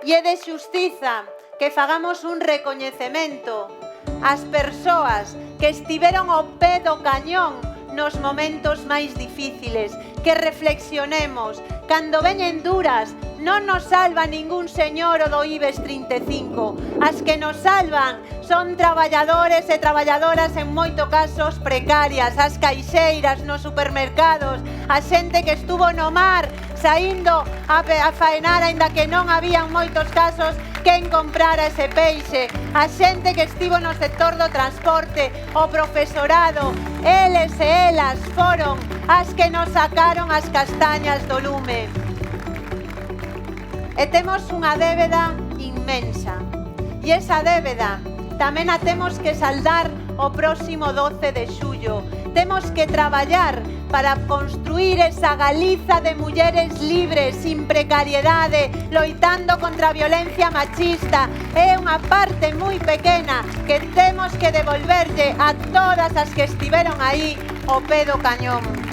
E é de xustiza que fagamos un recoñecemento ás persoas que estiveron ao pé do cañón nos momentos máis difíciles, que reflexionemos. Cando veñen duras, non nos salva ningún señor o do IBEX 35. As que nos salvan son traballadores e traballadoras en moito casos precarias, as caixeiras nos supermercados, a xente que estuvo no mar saindo a faenar, aínda que non había moitos casos quen comprara ese peixe, a xente que estivo no sector do transporte, o profesorado, eles e elas foron as que nos sacaron as castañas do lume. E temos unha débeda inmensa, e esa débeda tamén a temos que saldar o próximo 12 de xullo. Temos que traballar para construir esa Galiza de mulleres libres, sin precariedade, loitando contra a violencia machista. É unha parte moi pequena que temos que devolverlle a todas as que estiveron aí ao pé do cañón.